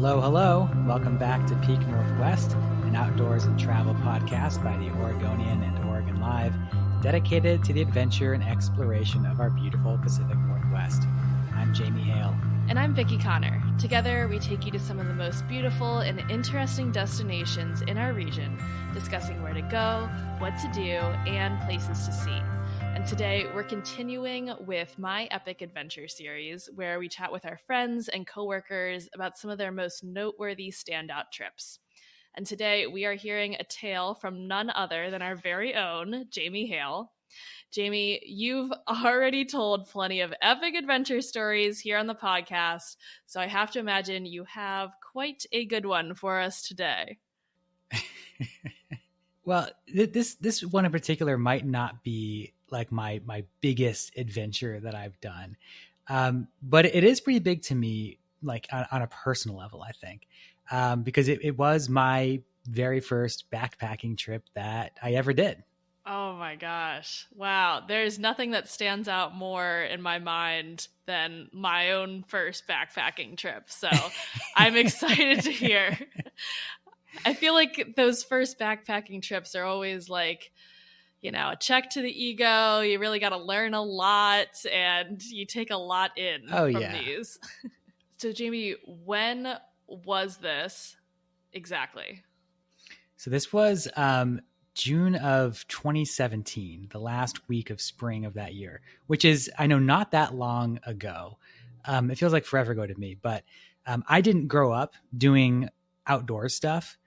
Hello, hello. Welcome back to Peak Northwest, an outdoors and travel podcast by the Oregonian and Oregon Live, dedicated to the adventure and exploration of our beautiful Pacific Northwest. I'm Jamie Hale. And I'm Vicki Connor. Together, we take you to some of the most beautiful and interesting destinations in our region, discussing where to go, what to do, and places to see. And today, we're continuing with my Epic Adventure series, where we chat with our friends and coworkers about some of their most noteworthy standout trips. And today, we are hearing a tale from none other than our very own Jamie Hale. Jamie, you've already told plenty of epic adventure stories here on the podcast, so I have to imagine you have quite a good one for us today. Well, this one in particular might not be like my biggest adventure that I've done, but it is pretty big to me, like on a personal level, I think, because it was my very first backpacking trip that I ever did. Oh my gosh. Wow. There's nothing that stands out more in my mind than my own first backpacking trip. So I'm excited to hear. I feel like those first backpacking trips are always like, you know, a check to the ego. You really got to learn a lot and you take a lot in from these. So Jamie, when was this exactly? So this was June of 2017, the last week of spring of that year, which is, I know, not that long ago. It feels like forever ago to me, but I didn't grow up doing outdoor stuff.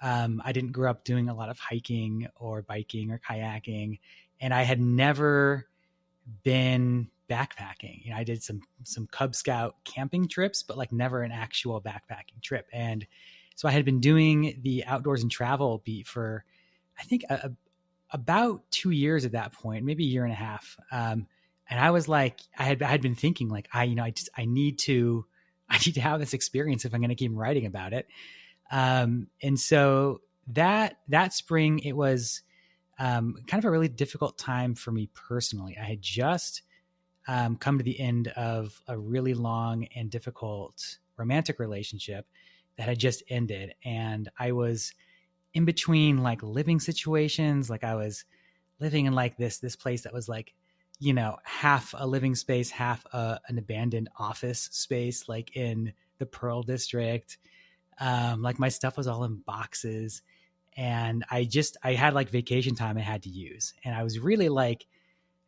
I didn't grow up doing a lot of hiking or biking or kayaking, and I had never been backpacking. You know, I did some Cub Scout camping trips, but like never an actual backpacking trip. And so I had been doing the outdoors and travel beat for, I think, about 2 years at that point, maybe a year and a half. And I was like, I had been thinking like, I need to have this experience if I'm going to keep writing about it. And so that spring, it was kind of a really difficult time for me personally. I had just come to the end of a really long and difficult romantic relationship that had just ended. And I was in between like living situations. Like I was living in like this place that was like, you know, half a living space, half an abandoned office space, like in the Pearl District. Like my stuff was all in boxes, and I had like vacation time I had to use. And I was really like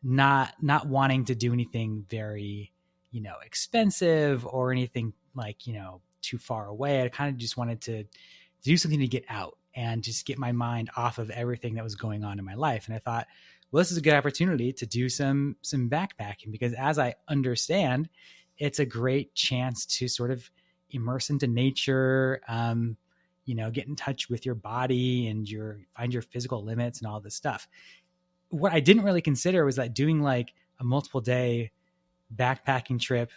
not wanting to do anything very, you know, expensive or anything like, you know, too far away. I kind of just wanted to do something to get out and just get my mind off of everything that was going on in my life. And I thought, well, this is a good opportunity to do some backpacking, because as I understand, it's a great chance to sort of immerse into nature, you know, get in touch with your body and find your physical limits and all this stuff. What I didn't really consider was that doing like a multiple day backpacking trip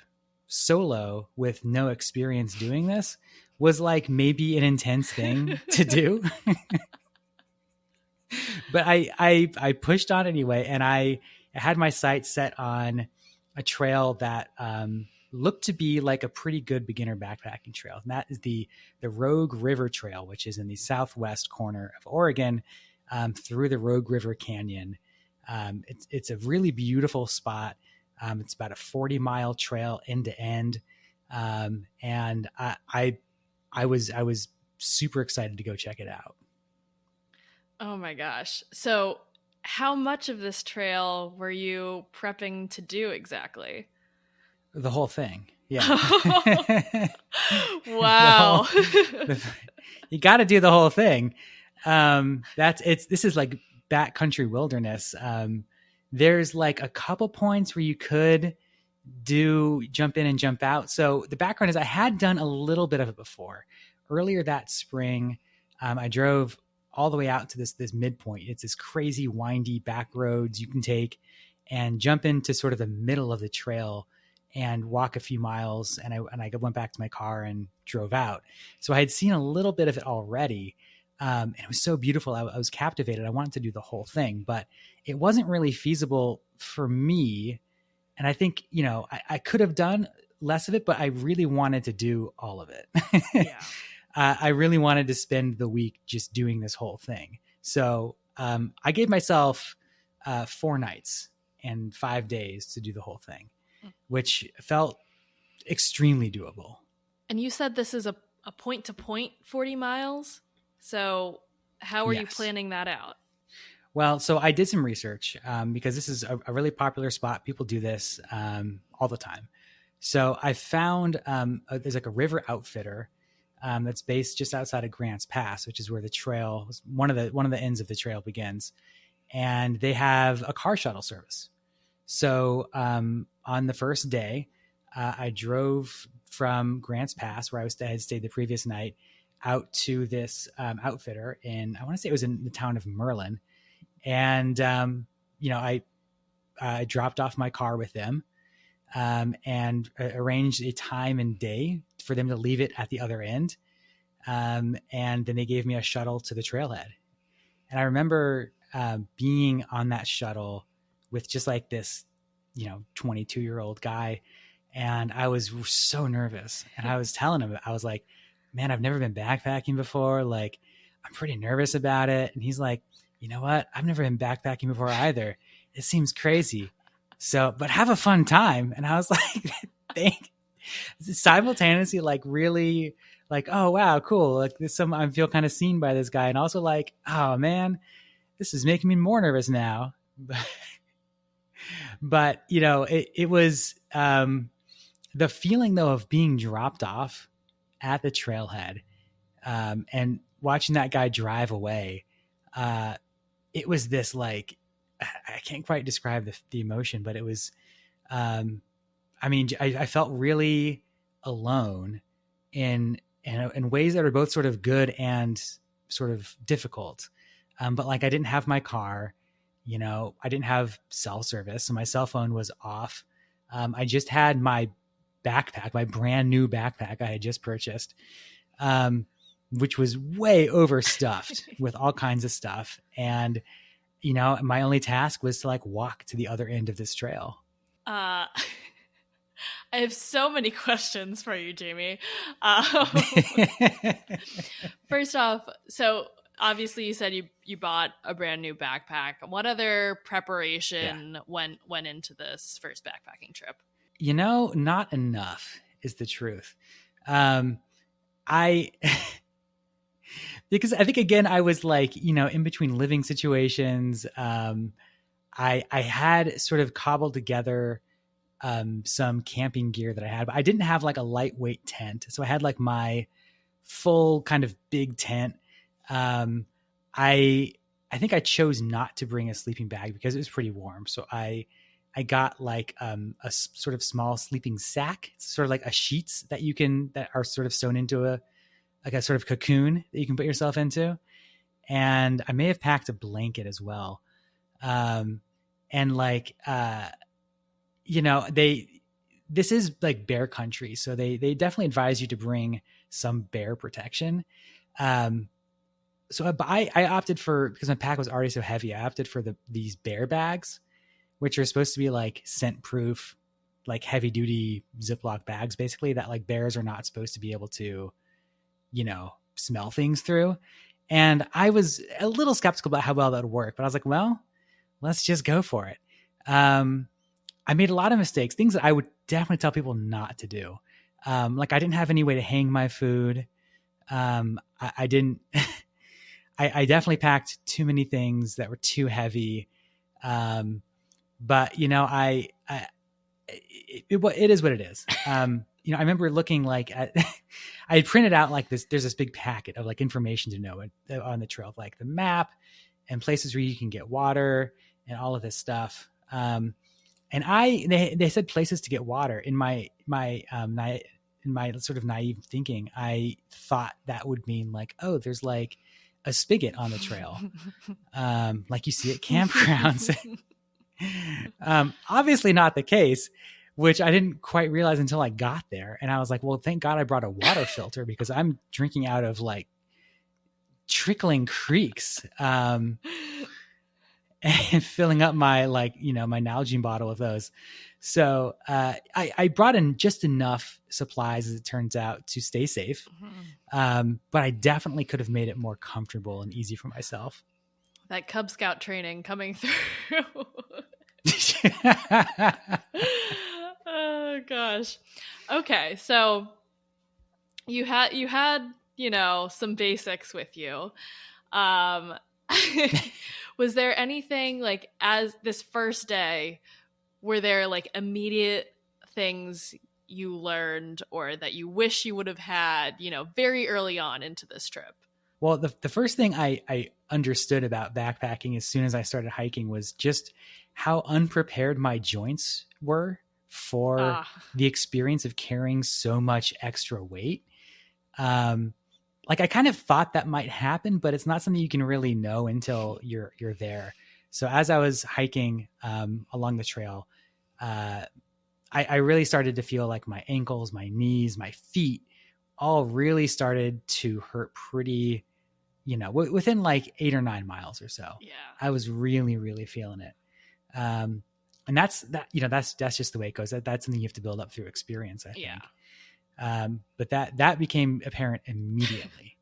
solo with no experience doing this was like maybe an intense thing to do. But I pushed on anyway, and I had my sights set on a trail that looked to be like a pretty good beginner backpacking trail. And that is the Rogue River Trail, which is in the southwest corner of Oregon, through the Rogue River Canyon. It's a really beautiful spot. It's about a 40-mile trail end to end. And I was super excited to go check it out. Oh my gosh. So how much of this trail were you prepping to do exactly? The whole thing. Yeah. Wow. You got to do the whole thing. This is like backcountry wilderness. There's like a couple points where you could jump in and jump out. So the background is I had done a little bit of it before. Earlier that spring, I drove all the way out to this midpoint. It's this crazy windy back roads you can take and jump into sort of the middle of the trail and walk a few miles. And I went back to my car and drove out. So I had seen a little bit of it already. And it was so beautiful. I was captivated. I wanted to do the whole thing, but it wasn't really feasible for me. And I think, you know, I could have done less of it, but I really wanted to do all of it. Yeah. I really wanted to spend the week just doing this whole thing. So I gave myself 4 nights and 5 days to do the whole thing, which felt extremely doable. And you said this is a point-to-point 40 miles. So how are you planning that out? Well, so I did some research because this is a really popular spot. People do this all the time. So I found there's like a river outfitter that's based just outside of Grants Pass, which is where the trail, one of the ends of the trail begins. And they have a car shuttle service. So on the first day, I drove from Grants Pass, where I had stayed the previous night, out to this outfitter in, I want to say it was in the town of Merlin. And, I dropped off my car with them and arranged a time and day for them to leave it at the other end. And then they gave me a shuttle to the trailhead. And I remember being on that shuttle with just like this, 22-year-old guy. And I was so nervous. And I was telling him, I was like, man, I've never been backpacking before. Like, I'm pretty nervous about it. And he's like, you know what? I've never been backpacking before either. It seems crazy. So, but have a fun time. And I was like, simultaneously, like really like, oh, wow, cool. Like I feel kind of seen by this guy. And also like, oh man, this is making me more nervous now. But it was the feeling though of being dropped off at the trailhead and watching that guy drive away. It was this like, I can't quite describe the emotion, but it was, I felt really alone in ways that are both sort of good and sort of difficult. But like, I didn't have my car, I didn't have cell service. So my cell phone was off. I just had my backpack, my brand new backpack I had just purchased, which was way overstuffed with all kinds of stuff. And, my only task was to like walk to the other end of this trail. I have so many questions for you, Jamie. First off, so obviously you said you bought a brand new backpack. What other preparation went into this first backpacking trip? Not enough is the truth. Because I think, again, I was like, in between living situations. I had sort of cobbled together some camping gear that I had, but I didn't have like a lightweight tent. So I had like my full kind of big tent. I think I chose not to bring a sleeping bag because it was pretty warm. So I got like a sort of small sleeping sack. It's sort of like a sheets that are sort of sewn into a sort of cocoon that you can put yourself into. And I may have packed a blanket as well. And like, this is like bear country. So they definitely advise you to bring some bear protection. So I opted for, because my pack was already so heavy, I opted for these bear bags, which are supposed to be like scent proof, like heavy duty Ziploc bags, basically, that like bears are not supposed to be able to, smell things through. And I was a little skeptical about how well that would work, but I was like, well, let's just go for it. I made a lot of mistakes, things that I would definitely tell people not to do. Like I didn't have any way to hang my food. I didn't, I definitely packed too many things that were too heavy. But it is what it is. I remember looking like I had printed out like this, there's this big packet of like information to know on the trail, like the map and places where you can get water and all of this stuff. And they said places to get water. In my sort of naive thinking, I thought that would mean like, oh, there's like a spigot on the trail. Like you see at campgrounds. Obviously not the case, which I didn't quite realize until I got there. And I was like, well, thank God I brought a water filter because I'm drinking out of like trickling creeks, and filling up my my Nalgene bottle with those. So I brought in just enough supplies, as it turns out, to stay safe. But I definitely could have made it more comfortable and easy for myself. That Cub Scout training coming through. Oh gosh. Okay, so you had some basics with you. Was there anything like, as this first day, were there like immediate things you learned or that you wish you would have had, very early on into this trip? Well, the first thing I understood about backpacking as soon as I started hiking was just how unprepared my joints were for the experience of carrying so much extra weight. Like I kind of thought that might happen, but it's not something you can really know until you're there. So as I was hiking along the trail, I really started to feel like my ankles, my knees, my feet all really started to hurt pretty, within like 8 or 9 miles or so. Yeah. I was really, really feeling it. And that's just the way it goes. That's something you have to build up through experience, I think. Yeah. But that became apparent immediately.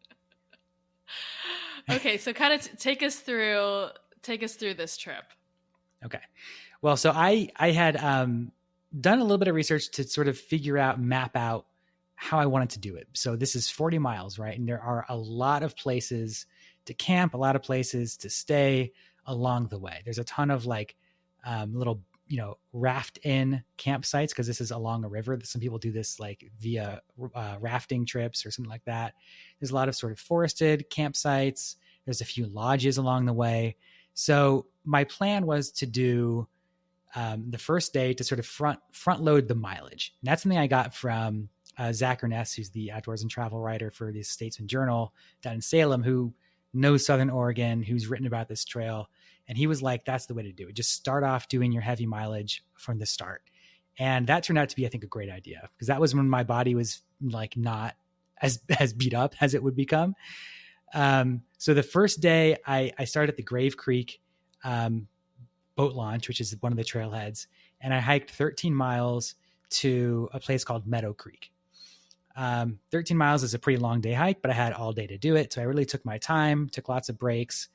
Okay. So kind of take us through this trip. Okay. Well, so I had done a little bit of research to sort of map out how I wanted to do it. So this is 40 miles, right? And there are a lot of places to camp, a lot of places to stay along the way. There's a ton of like little, raft in campsites, because this is along a river. Some people do this like via rafting trips or something like that. There's a lot of sort of forested campsites. There's a few lodges along the way. So my plan was to do the first day to sort of front load the mileage. And that's something I got from Zach Ernest, who's the outdoors and travel writer for the Statesman Journal down in Salem, who knows Southern Oregon, who's written about this trail. And he was like, that's the way to do it. Just start off doing your heavy mileage from the start. And that turned out to be, I think, a great idea, because that was when my body was like not as beat up as it would become. So the first day I started at the Grave Creek boat launch, which is one of the trailheads. And I hiked 13 miles to a place called Meadow Creek. 13 miles is a pretty long day hike, but I had all day to do it. So I really took my time, took lots of breaks,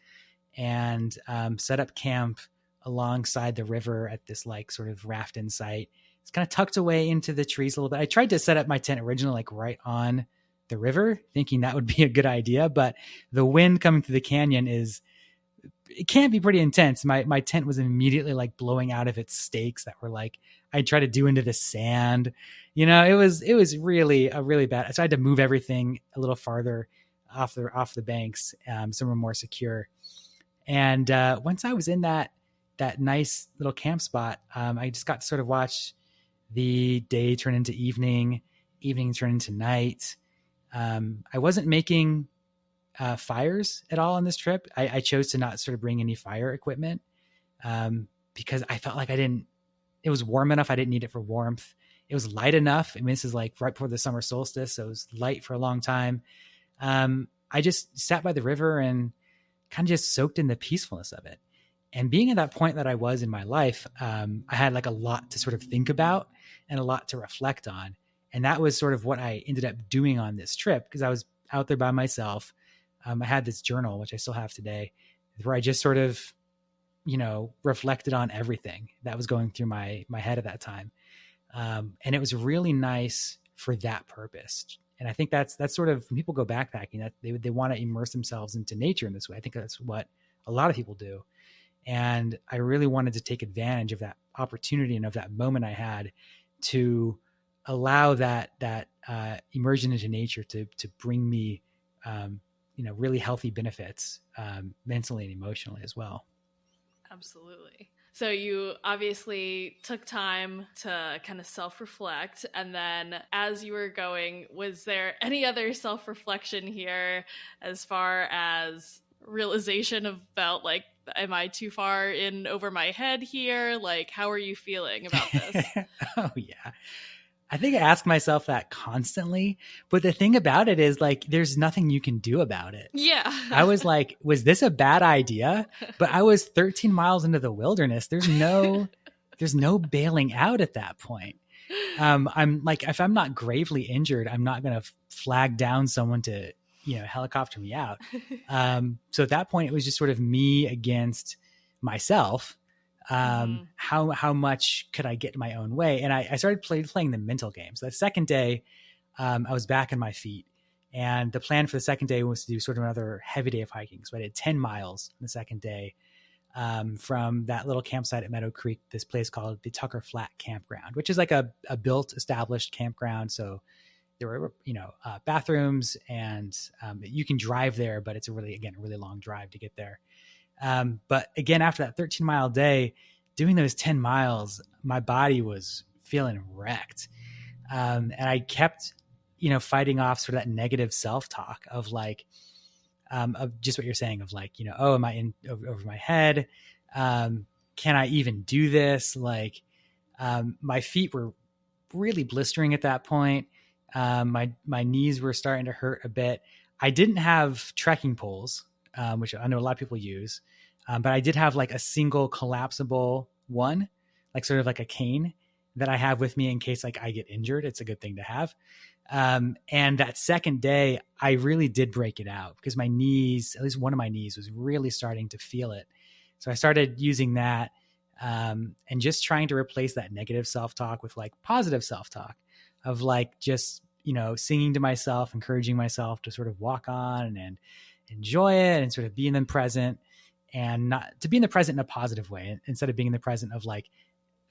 and set up camp alongside the river at this like sort of raft-in site. It's kind of tucked away into the trees a little bit. I tried to set up my tent originally like right on the river, thinking that would be a good idea, but the wind coming through the canyon it can be pretty intense. My tent was immediately like blowing out of its stakes that were like, I tried to do into the sand. It was really a really bad. So I had to move everything a little farther off the banks, somewhere more secure. And once I was in that nice little camp spot, I just got to sort of watch the day turn into evening turn into night. I wasn't making fires at all on this trip. I chose to not sort of bring any fire equipment because I felt like it was warm enough. I didn't need it for warmth. It was light enough. I mean, this is like right before the summer solstice, so it was light for a long time. I just sat by the river and kind of just soaked in the peacefulness of it. And being at that point that I was in my life, I had like a lot to sort of think about and a lot to reflect on. And that was sort of what I ended up doing on this trip, because I was out there by myself. I had this journal, which I still have today, where I just sort of, reflected on everything that was going through my head at that time. And it was really nice for that purpose. And I think that's sort of, when people go backpacking, that they want to immerse themselves into nature in this way. I think that's what a lot of people do. And I really wanted to take advantage of that opportunity and of that moment I had to allow that immersion into nature to bring me, really healthy benefits, mentally and emotionally as well. Absolutely. So you obviously took time to kind of self-reflect. And then as you were going, was there any other self-reflection here as far as realization about like, am I too far in over my head here? Like, how are you feeling about this? Oh, yeah. I think I ask myself that constantly, but the thing about it is like, there's nothing you can do about it. Yeah. I was like, was this a bad idea? But I was 13 miles into the wilderness. There's no there's no bailing out at that point. I'm like, if I'm not gravely injured, I'm not going to flag down someone to, helicopter me out. So at that point, it was just sort of me against myself. How much could I get my own way? And I started playing the mental games. The second day, I was back on my feet. And the plan for the second day was to do sort of another heavy day of hiking. So I did 10 miles on the second day. From that little campsite at Meadow Creek, this place called the Tucker Flat Campground, which is like a built, established campground. So there were, bathrooms, and you can drive there, but it's a really long drive to get there. But again, after that 13-mile day, doing those 10 miles, my body was feeling wrecked. And I kept, fighting off sort of that negative self-talk of like, of just what you're saying of like, oh, am I in over my head? Can I even do this? Like, my feet were really blistering at that point. My knees were starting to hurt a bit. I didn't have trekking poles, which I know a lot of people use. But I did have like a single collapsible one, like sort of like a cane that I have with me in case like I get injured. It's a good thing to have. And that second day, I really did break it out because my knees, at least one of my knees, was really starting to feel it. So I started using that, and just trying to replace that negative self-talk with like positive self-talk of like, just, singing to myself, encouraging myself to sort of walk on and enjoy it and sort of be in the present, and not to be in the present in a positive way instead of being in the present of like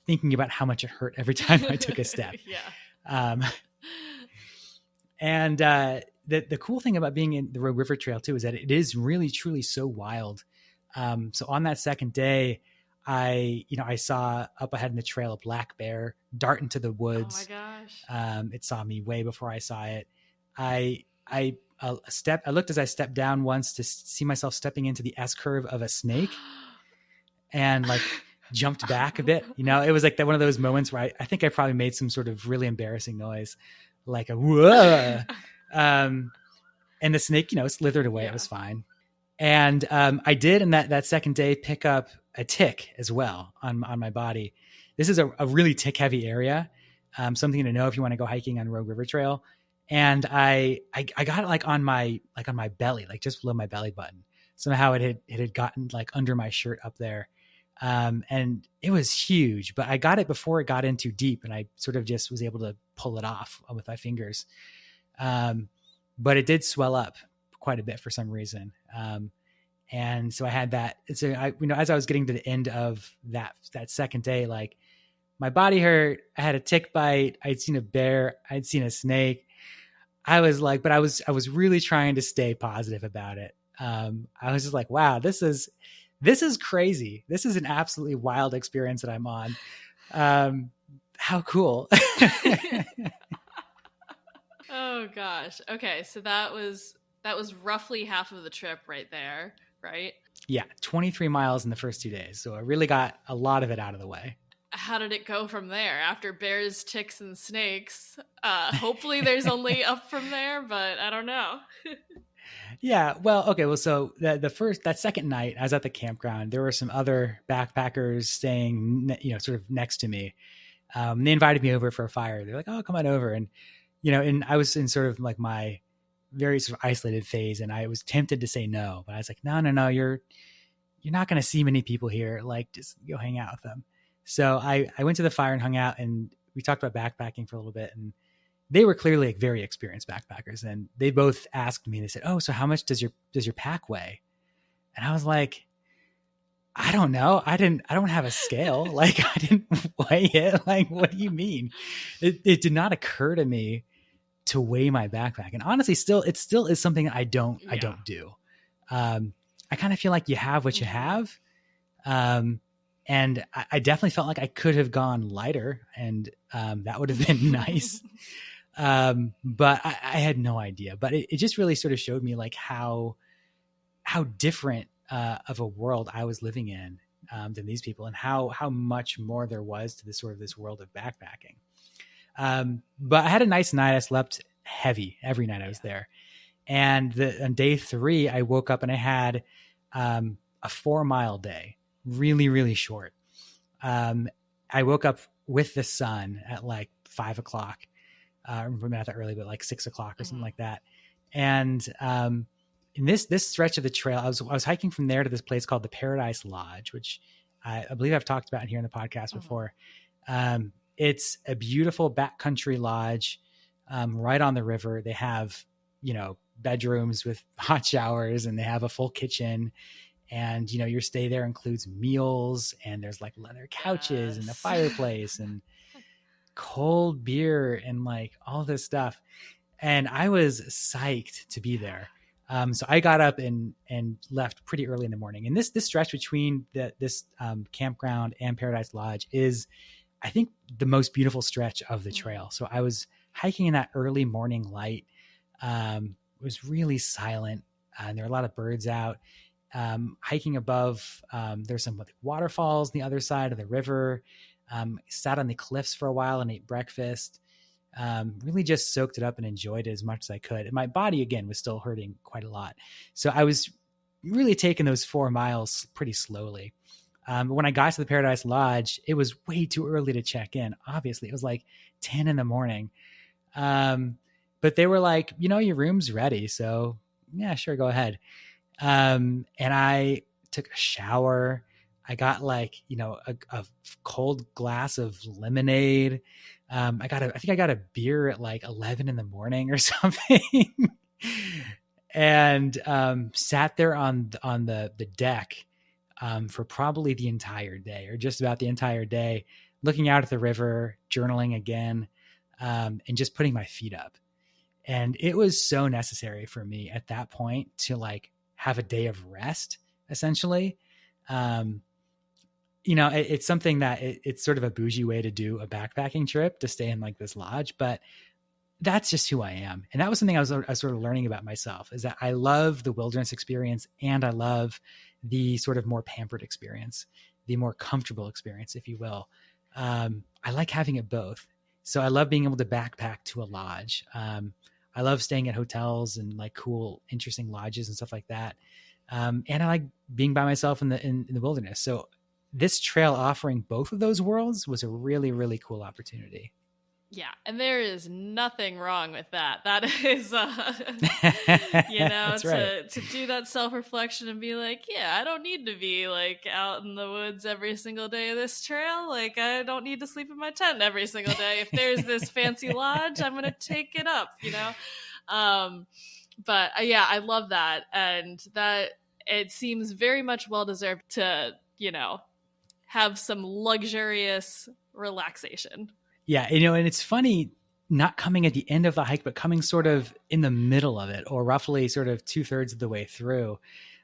thinking about how much it hurt every time I took a step. And the cool thing about being in the Rogue River Trail too is that it is really, truly so wild. So on that second day, I saw up ahead in the trail a black bear dart into the woods. Oh my gosh! It saw me way before I saw it. I looked as I stepped down once to see myself stepping into the S curve of a snake, and like jumped back a bit. It was like one of those moments where I think I probably made some sort of really embarrassing noise, like a whoa. And the snake, slithered away. Yeah. It was fine. And I did in that second day pick up a tick as well on my body. This is a really tick heavy area. Something to know if you want to go hiking on Rogue River Trail. And I got it like on my belly, like just below my belly button. Somehow it had gotten like under my shirt up there. And it was huge, but I got it before it got in too deep, and I sort of just was able to pull it off with my fingers. But it did swell up quite a bit for some reason. And so I had that. So as I was getting to the end of that second day, like my body hurt. I had a tick bite. I'd seen a bear. I'd seen a snake. I was like, but I was really trying to stay positive about it. I was just like, wow, this is crazy. This is an absolutely wild experience that I'm on. How cool. Oh gosh. Okay. So that was roughly half of the trip right there, right? Yeah. 23 miles in the first 2 days. So I really got a lot of it out of the way. How did it go from there after bears, ticks, and snakes? Hopefully there's only up from there, but I don't know. Yeah. Well, okay. Well, so that second night I was at the campground, there were some other backpackers staying, sort of next to me. They invited me over for a fire. They're like, oh, come on over. And, and I was in sort of like my very sort of isolated phase, and I was tempted to say no, but I was like, no, you're not going to see many people here. Like, just go hang out with them. So I went to the fire and hung out, and we talked about backpacking for a little bit, and they were clearly like very experienced backpackers, and they both asked me, they said, oh, so how much does your pack weigh? And I was like, I don't know. I don't have a scale. Like, I didn't weigh it. Like, what do you mean? It did not occur to me to weigh my backpack. And honestly, it still is something I don't do. I kind of feel like you have what you have. And I definitely felt like I could have gone lighter, and that would have been nice. But I had no idea. But it just really sort of showed me like how different of a world I was living in than these people, and how much more there was to this world of backpacking. But I had a nice night. I slept heavy every night I was there. And on day 3, I woke up and I had a 4-mile day, really, really short. I woke up with the sun at like 5 o'clock. Maybe not that early, but like 6 o'clock or something like that. And in this stretch of the trail, I was hiking from there to this place called the Paradise Lodge, which I believe I've talked about here in the podcast before. It's a beautiful backcountry lodge right on the river. They have, bedrooms with hot showers, and they have a full kitchen. And, your stay there includes meals, and there's like leather couches and a fireplace and cold beer and like all this stuff. And I was psyched to be there. So I got up and left pretty early in the morning. And this stretch between this campground and Paradise Lodge is, I think, the most beautiful stretch of the trail. So I was hiking in that early morning light. It was really silent, and there were a lot of birds out. Hiking above, there's some waterfalls on the other side of the river. Sat on the cliffs for a while and ate breakfast. Really just soaked it up and enjoyed it as much as I could. And my body, again, was still hurting quite a lot. So I was really taking those 4 miles pretty slowly. When I got to the Paradise Lodge, it was way too early to check in. Obviously, it was like 10 in the morning. But they were like, your room's ready. So yeah, sure, go ahead. And I took a shower. I got like, a cold glass of lemonade. I think I got a beer at like 11 in the morning or something. And sat there on the deck for probably the entire day, or just about the entire day, looking out at the river, journaling again, and just putting my feet up. And it was so necessary for me at that point to like have a day of rest, essentially. It's something that it's sort of a bougie way to do a backpacking trip, to stay in like this lodge, but that's just who I am. And that was something I was sort of learning about myself, is that I love the wilderness experience, and I love the sort of more pampered experience, the more comfortable experience, if you will. I like having it both. So I love being able to backpack to a lodge. I love staying at hotels and like cool, interesting lodges and stuff like that. And I like being by myself in the wilderness. So this trail offering both of those worlds was a really, really cool opportunity. Yeah. And there is nothing wrong with that. That is, That's right. to do that self-reflection and be like, yeah, I don't need to be like out in the woods every single day of this trail. Like, I don't need to sleep in my tent every single day. If there's this fancy lodge, I'm going to take it up, But yeah, I love that. And that it seems very much well-deserved to, have some luxurious relaxation. Yeah. And it's funny not coming at the end of the hike, but coming sort of in the middle of it, or roughly sort of 2/3 of the way through.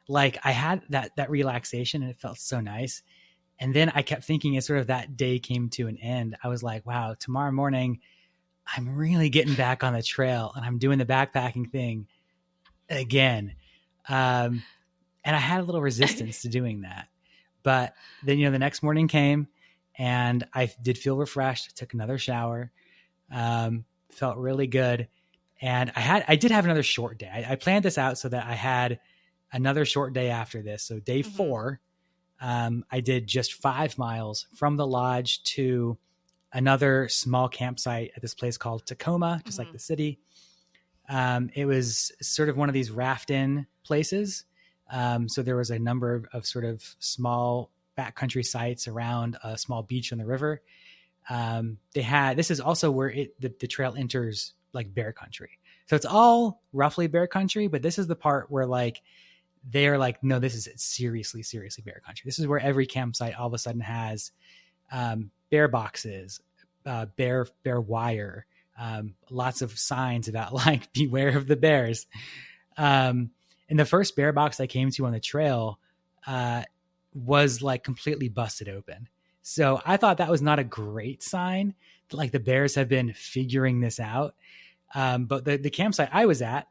Like I had that relaxation, and it felt so nice. And then I kept thinking, as sort of that day came to an end, I was like, wow, tomorrow morning, I'm really getting back on the trail, and I'm doing the backpacking thing again. And I had a little resistance to doing that. But then, the next morning came, and I did feel refreshed, took another shower, felt really good. And I did have another short day. I planned this out so that I had another short day after this. So day 4, I did just 5 miles from the lodge to another small campsite at this place called Tacoma, just like the city. It was sort of one of these raft-in places. So there was a number of sort of small backcountry sites around a small beach on the river. This is also where the trail enters like bear country. So it's all roughly bear country, but this is the part where like, they're like, no, this is seriously, seriously bear country. This is where every campsite all of a sudden has, bear boxes, bear wire, lots of signs about like, beware of the bears. And the first bear box I came to on the trail, was like completely busted open. So I thought that was not a great sign. Like the bears have been figuring this out. But the campsite I was at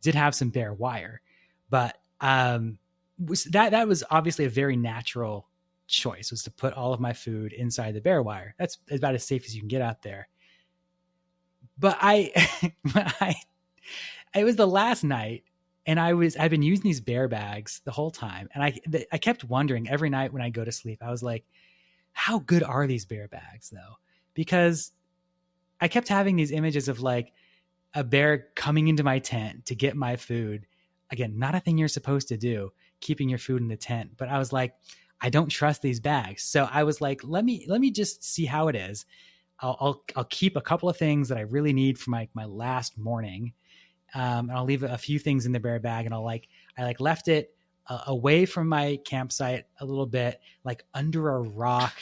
did have some bear wire, but that was obviously a very natural choice, was to put all of my food inside the bear wire. That's about as safe as you can get out there. But it was the last night, and I've been using these bear bags the whole time. And I kept wondering every night when I go to sleep, I was like, how good are these bear bags though? Because I kept having these images of like a bear coming into my tent to get my food. Again, not a thing you're supposed to do, keeping your food in the tent. But I was like, I don't trust these bags. So I was like, let me just see how it is. I'll keep a couple of things that I really need for my last morning. And I'll leave a few things in the bear bag, and I left it away from my campsite a little bit, like under a rock,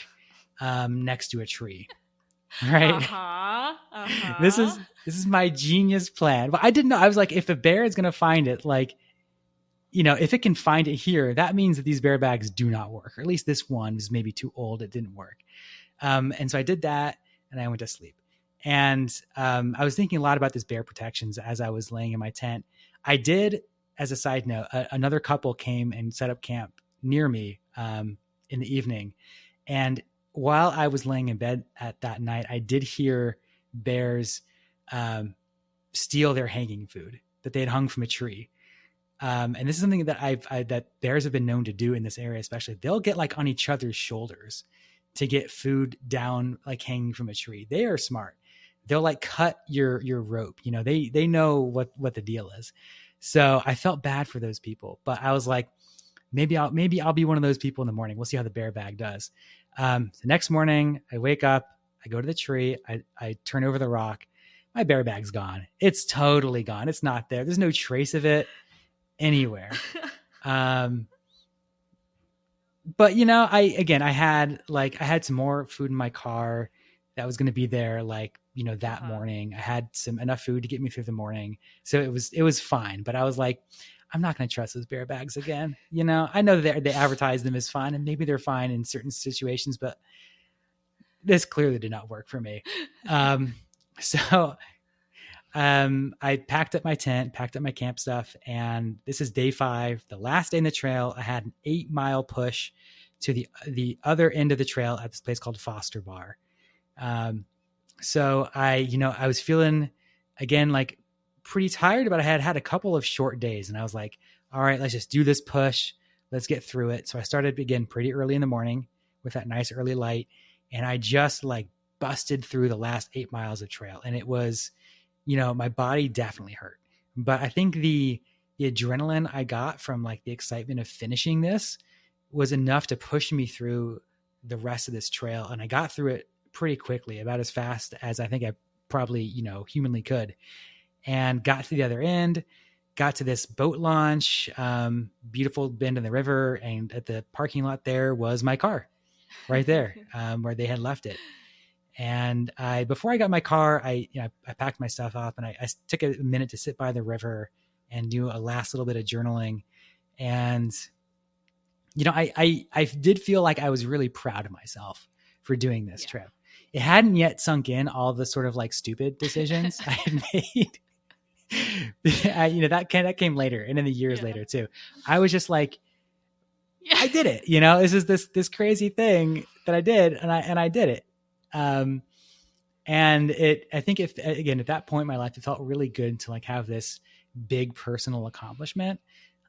next to a tree. Right. This is my genius plan. But I didn't know. I was like, if a bear is going to find it, like, if it can find it here, that means that these bear bags do not work. Or at least this one was maybe too old. It didn't work. And so I did that, and I went to sleep. And I was thinking a lot about this bear protections as I was laying in my tent. I did, as a side note, another couple came and set up camp near me in the evening. And while I was laying in bed at that night, I did hear bears steal their hanging food that they had hung from a tree. And this is something that that bears have been known to do in this area, especially. They'll get like on each other's shoulders to get food down, like hanging from a tree. They are smart. They'll like cut your rope. They know what the deal is. So I felt bad for those people, but I was like, maybe I'll be one of those people in the morning. We'll see how the bear bag does. The next morning I wake up, I go to the tree, I turn over the rock. My bear bag's gone. It's totally gone. It's not there. There's no trace of it anywhere. But I had some more food in my car that was going to be there, that morning. I had enough food to get me through the morning. So it was fine. But I was like, I'm not going to trust those bear bags again. I know that they advertise them as fine, and maybe they're fine in certain situations, but this clearly did not work for me. So I packed up my tent, packed up my camp stuff, and this is day 5, the last day in the trail. I had an 8-mile push to the other end of the trail at this place called Foster Bar. So I was feeling, again, like pretty tired, but I had a couple of short days, and I was like, all right, let's just do this push. Let's get through it. So I started again pretty early in the morning with that nice early light. And I just like busted through the last 8 miles of trail. And it was, my body definitely hurt, but I think the adrenaline I got from like the excitement of finishing this was enough to push me through the rest of this trail. And I got through it pretty quickly, about as fast as I think I probably, humanly could, and got to the other end, got to this boat launch, beautiful bend in the river. And at the parking lot there was my car right there, where they had left it. And before I got my car, I packed my stuff up, and I took a minute to sit by the river and do a last little bit of journaling. And, I did feel like I was really proud of myself for doing this trip. It hadn't yet sunk in all the sort of like stupid decisions I had made. That came later, and in the years later too. I was just like, I did it. This is this crazy thing that I did, and I did it. And I think again, at that point in my life, it felt really good to like have this big personal accomplishment.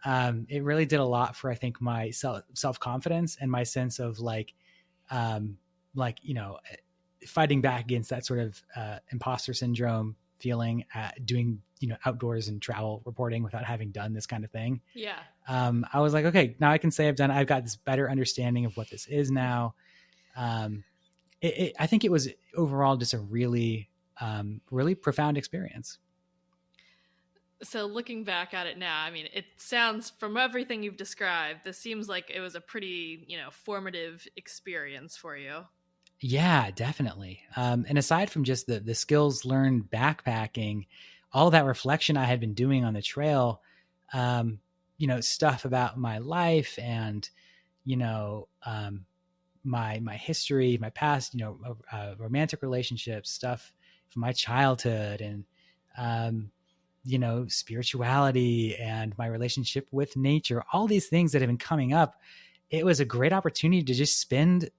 It really did a lot for, I think, my self-confidence and my sense of fighting back against that sort of, imposter syndrome feeling at doing, outdoors and travel reporting without having done this kind of thing. Yeah. I was like, okay, now I can say I've got this better understanding of what this is now. I think it was overall just a really, really profound experience. So looking back at it now, I mean, it sounds, from everything you've described, this seems like it was a pretty, formative experience for you. Yeah, definitely. And aside from just the skills learned backpacking, all that reflection I had been doing on the trail, stuff about my life and, my history, my past, romantic relationships, stuff from my childhood, and, spirituality and my relationship with nature, all these things that have been coming up. It was a great opportunity to just spend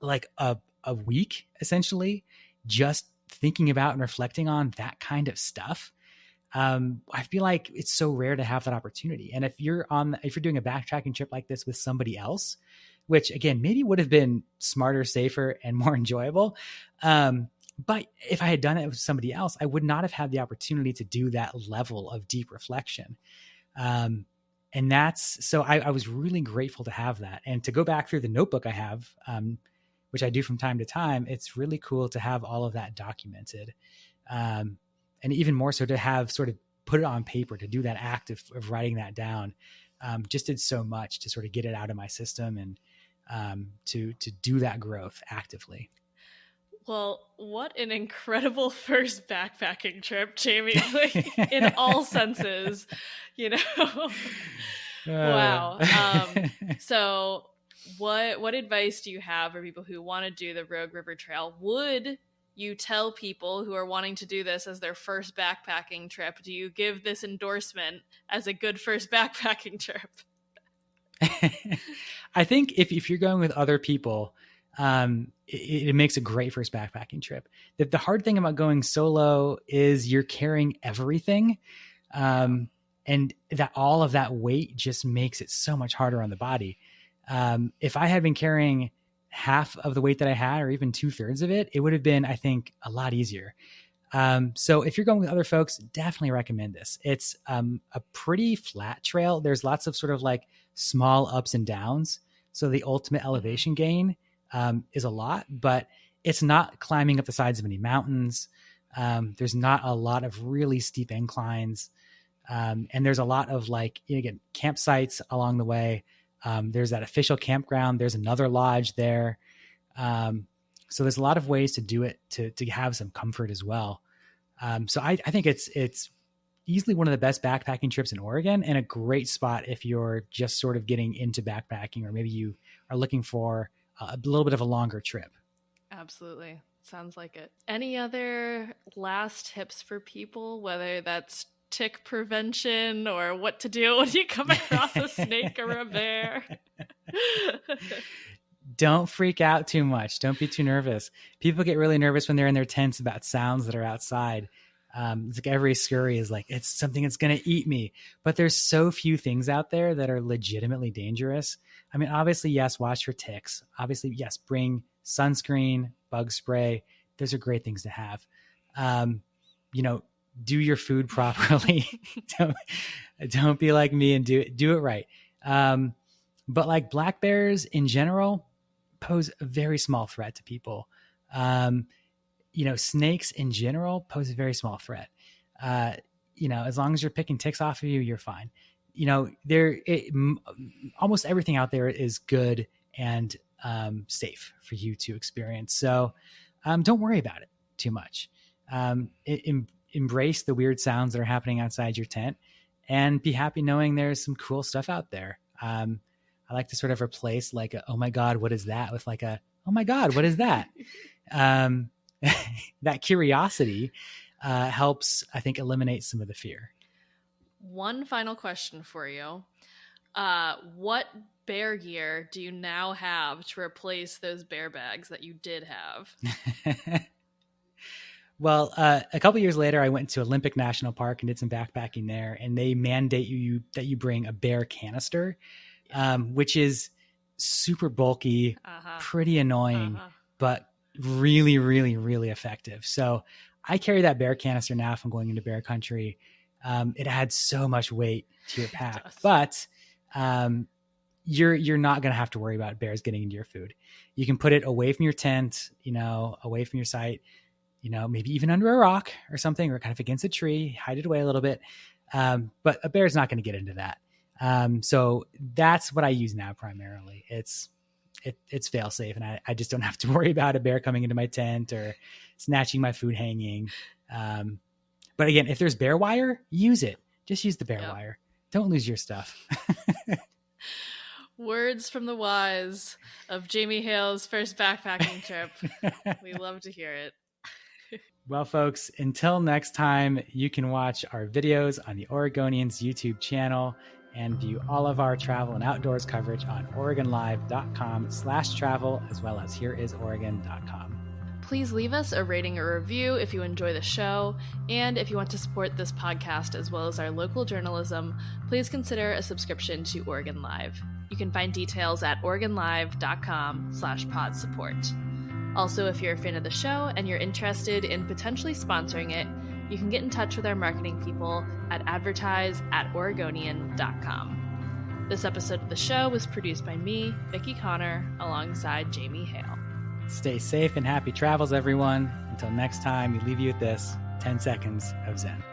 like a week essentially just thinking about and reflecting on that kind of stuff. I feel like it's so rare to have that opportunity. And if you're doing a backtracking trip like this with somebody else, which again, maybe would have been smarter, safer, and more enjoyable. But if I had done it with somebody else, I would not have had the opportunity to do that level of deep reflection. And so I was really grateful to have that. And to go back through the notebook I have, which I do from time to time, it's really cool to have all of that documented. And even more so to have sort of put it on paper, to do that act of writing that down, just did so much to sort of get it out of my system and to do that growth actively. Well, what an incredible first backpacking trip, Jamie, like, in all senses, Wow. So what advice do you have for people who want to do the Rogue River Trail? Would you tell people who are wanting to do this as their first backpacking trip? Do you give this endorsement as a good first backpacking trip? I think if you're going with other people, it makes a great first backpacking trip. The hard thing about going solo is you're carrying everything. And that all of that weight just makes it so much harder on the body. If I had been carrying half of the weight that I had, or even 2/3 of it, it would have been, I think, a lot easier. So if you're going with other folks, definitely recommend this. It's a pretty flat trail. There's lots of sort of like small ups and downs. So the ultimate elevation gain is a lot, but it's not climbing up the sides of any mountains. There's not a lot of really steep inclines. And there's a lot of like, again, campsites along the way. There's that official campground. There's another lodge there. So there's a lot of ways to do it to have some comfort as well. So I think it's easily one of the best backpacking trips in Oregon, and a great spot if you're just sort of getting into backpacking, or maybe you are looking for a little bit of a longer trip. Absolutely. Sounds like it. Any other last tips for people, whether that's tick prevention or what to do when you come across a snake or a bear? Don't freak out too much. Don't be too nervous. People get really nervous when they're in their tents about sounds that are outside. It's like every scurry is like, it's something that's going to eat me. But there's so few things out there that are legitimately dangerous. I mean, obviously, yes, watch for ticks. Obviously, yes, bring sunscreen, bug spray. Those are great things to have. Do your food properly. Don't be like me and do it right. But like black bears in general pose a very small threat to people. Snakes in general pose a very small threat. As long as you're picking ticks off of you, you're fine. Almost everything out there is good and safe for you to experience. So don't worry about it too much. Embrace the weird sounds that are happening outside your tent, and be happy knowing there's some cool stuff out there. I like to sort of replace like a, oh my God, what is that? With like a, oh my God, what is that? That curiosity helps, I think, eliminate some of the fear. One final question for you. What bear gear do you now have to replace those bear bags that you did have? Well, a couple years later, I went to Olympic National Park and did some backpacking there, and they mandate you that you bring a bear canister, which is super bulky, pretty annoying, but really, really, really effective. So I carry that bear canister now if I'm going into bear country. It adds so much weight to your pack, but you're not going to have to worry about bears getting into your food. You can put it away from your tent, away from your site, maybe even under a rock or something, or kind of against a tree, hide it away a little bit. But a bear's not going to get into that. So that's what I use now primarily. It's fail safe, and I just don't have to worry about a bear coming into my tent or snatching my food hanging. But again, if there's bear wire, use it. Just use the bear wire. Don't lose your stuff. Words from the wise of Jamie Hale's first backpacking trip. We love to hear it. Well, folks, until next time, you can watch our videos on the Oregonians YouTube channel and view all of our travel and outdoors coverage on OregonLive.com/travel, as well as HereIsOregon.com. Please leave us a rating or review if you enjoy the show, and if you want to support this podcast as well as our local journalism, please consider a subscription to Oregon Live. You can find details at OregonLive.com/pod support. Also, if you're a fan of the show and you're interested in potentially sponsoring it, you can get in touch with our marketing people at advertise@oregonian.com. This episode of the show was produced by me, Vicki Connor, alongside Jamie Hale. Stay safe and happy travels, everyone. Until next time, we leave you with this 10 seconds of Zen.